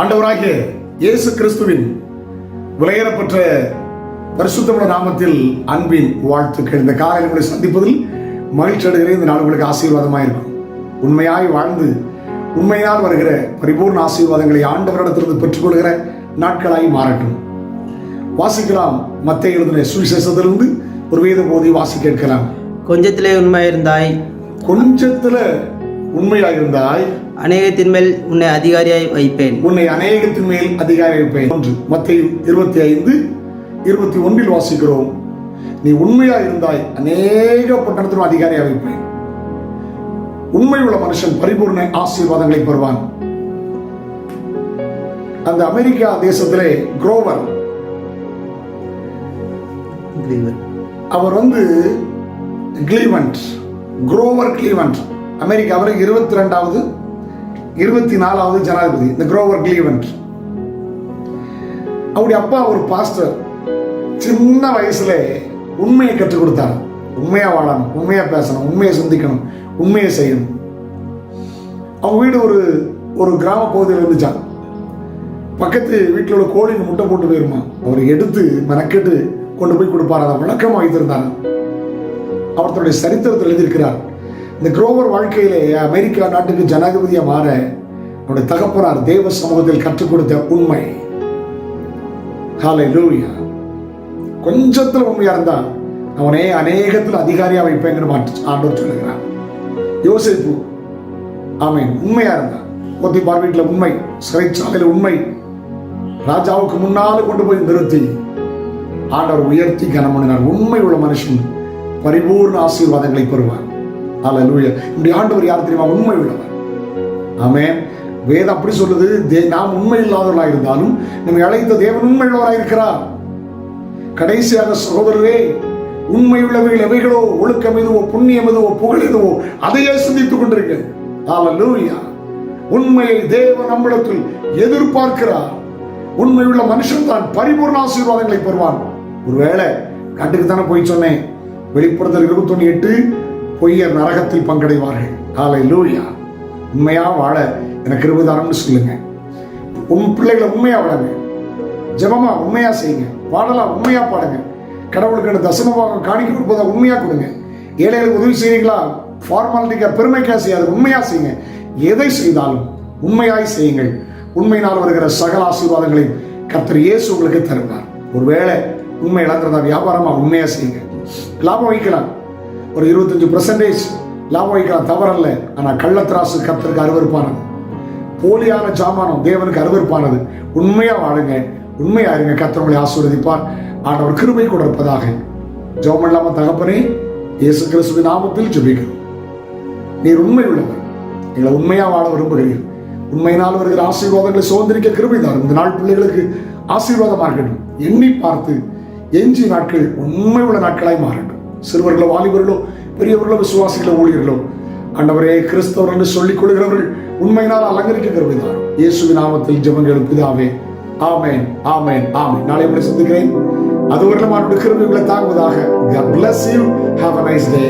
ஆண்டவராகிய இயேசு கிறிஸ்துவின் விலையேறப்பெற்ற பரிசுத்தமுள்ள நாமத்தில் அன்பின் வாழ்த்துக்கள். இந்த காலையில் உங்களை சந்திப்பதில் மகிழ்ச்சி அடைகிறேன். இந்த நாள் உங்களுக்கு ஆசீர்வாதமாக இருக்கும். உண்மையாய் வாழ்ந்து உண்மையினால் வருகிற பரிபூர்ண ஆசீர்வாதங்களை ஆண்டவரிடத்திலிருந்து பெற்றுக்கொள்கிற நாட்களாய் மாறட்டும். வாசிக்கலாம். மத்தேயு எழுதின சுவிசேஷத்திலிருந்து ஒரு வேத போதி வாசி கேட்கலாம். கொஞ்சத்திலே உண்மையாயிருந்தாய், கொஞ்சத்துல உண்மையாயிருந்தாய், அநேகத்தின் மேல் உன்னை அதிகாரியாய் வைப்பேன். உன்னை அநேகத்தின் மேல் அதிகாரி வைப்பேன். மத்தேயு 25:21 வாசிக்கிறோம். நீ உண்மையா இருந்தாய், அநேக பட்டணத்திலும் அதிகாரியா வைப்பேன். உண்மை உள்ள மனுஷன் பரிபூர்ண ஆசீர்வாதங்களை பெறுவான். அந்த அமெரிக்கா தேசத்திலே குரோவர் அவர் குரோவர் கிளீவண்ட் அமெரிக்காவில் 22வது 24வது ஜனாதிபதி. இந்த குரோவர் கிளீவண்ட் அவருடைய அப்பா ஒரு பாஸ்டர். சின்ன வயசுல உண்மையை கற்றுக் கொடுத்தார். உண்மையா வாழணும், உண்மையா பேசணும், உண்மையை சிந்திக்கணும், உண்மையை செய்யணும். அவங்க வீடு ஒரு கிராம பகுதியில் இருந்துச்சான். பக்கத்து வீட்டில் உள்ள கோழிக்கு முட்டை போட்டு போயிருமா, அவர் எடுத்து மெனக்கெட்டு கொண்டு போய் கொடுப்பார். அதை வழக்கமாக வைத்திருந்தார். அவர் தன்னுடைய சரித்திரத்தில் எழுதியிருக்கிறார். இந்த குரோவர் வாழ்க்கையிலே அமெரிக்கா நாட்டுக்கு ஜனாதிபதியா மாற அவருடைய தகப்பனார் தேவ சமூகத்தில் கற்றுக் கொடுத்த உண்மை. ஹல்லேலூயா. கொஞ்சத்துல உண்மையா இருந்தா அவனே அநேகத்தில் அதிகாரியா வைப்பேங்கிற ஆண்டவர் சொல்லுகிறார். யோசேப்பு ஆமென் உண்மையா இருந்தா, போத்திபார் வீட்டில் உண்மை, சிறைச்சாலையில் உண்மை, ராஜாவுக்கு முன்னால் கொண்டு போய் நிறுத்தி ஆண்டவர் உயர்த்தி கனம் பண்ணினார். உண்மை உள்ள மனுஷன் பரிபூர்ண ஆசீர்வாதங்களை பெறுவார். ஹல்லேலூயா. இப்படி ஆண்டவர் யார் தெரியுமா? உண்மை உள்ளவர். ஆமென். வேதம் அப்படி சொல்லுது, நாம் உண்மை இல்லாதவர்களாக இருந்தாலும் நம்மை அழைத்த தேவன் உண்மை உள்ளவராக இருக்கிறார். கடைசியாக சகோதரரே, உண்மை உள்ளவைகள் எவைகளோ, ஒழுக்கம் எதுவோ, புண்ணியம் எதுவோ, புகழ் எதுவோ, அதையே சிந்தித்துக் கொண்டிருக்க. ஹல்லேலூயா. உண்மையை தேவன் நம்மிடத்தில் எதிர்பார்க்கிறார். உண்மையுள்ள மனுஷன் தான் பரிபூர்ண ஆசீர்வாதங்களை பெறுவான். ஒருவேளை காட்டுக்கு தானே போய் சொன்னேன், வெளிப்படுத்தல் 21:8 பொய்யர் நரகத்தில் பங்கடைவார்கள். ஹல்லேலூயா. உண்மையா வாழ எனக்கு கிருபைதானம்னு சொல்லுங்க. பிள்ளைகளை உண்மையா வளங்க, ஜெபமா உண்மையா செய்யுங்க, பாடலாம் உண்மையா பாடுங்க, கடவுளுக்கு தசமமாக காணிக்க கொடுப்பதா உண்மையா கொடுங்க, ஏழைகளுக்கு உதவி செய்வீங்களா, ஃபார்மாலிட்டிக்கா பெருமைக்கா செய்யாது, உண்மையா செய்யுங்க. எதை செய்தாலும் உண்மையாய் செய்யுங்கள். உண்மையினால் வருகிற சகல ஆசீர்வாதங்களை கர்த்தர் இயேசு உங்களுக்கு தருவார். ஒருவேளை உண்மை இழந்துறதா வியாபாரமா உண்மையா செய்யுங்க. லாபம் வைக்கலாம், ஒரு 25% லாபம் வைக்கலாம், தவறல்ல. ஆனா கள்ளத்திராசு கர்த்தருக்கு அருவருப்பானது, போலியான ஜாமானம் தேவனுக்கு அருவருப்பானது. உண்மையா வாழுங்க, உண்மையா இருங்க. கர்த்தர் உங்களை ஆசீர்வதிப்பார். ஆண்டவர் கிருபை கொடுப்பதாக. ஜெபம் இல்லாம தகப்பனே, இயேசு கிறிஸ்துவின் நாமத்தில் ஜெபிக்கிறோம். நீர் உண்மை உள்ளவர், எங்களை உண்மையா வாழ விரும்புகிறீர்கள். உண்மையினால் வருகிற ஆசீர்வாதங்களை சுதந்திரிக்க கிருபை தாரும். இந்த நாள் பிள்ளைகளுக்கு ஆசீர்வாதமாக இருக்கட்டும். எண்ணி பார்த்து எஞ்சி நாட்கள் உண்மை உள்ள நாட்களாய் மாறட்டும். சிறுவர்களோ, வாலிபர்களோ, பெரியவர்களோ, விசுவாசிகளோ, ஊழியர்களோ, ஆண்டவரே கிறிஸ்தவர் என்று சொல்லிக் கொள்கிறவர்கள் உண்மையினால் அலங்கரிக்க கிருபை தாரும். இயேசுவின் நாமத்தில் ஜெபங்கள் பிதாவே. ஆமென், ஆமென், ஆமென். நாளை உங்களை சந்திக்கிறேன். அதுவரை நம்முடைய கிருபை உங்களை தாங்குவதாக. God bless you. Have a nice day.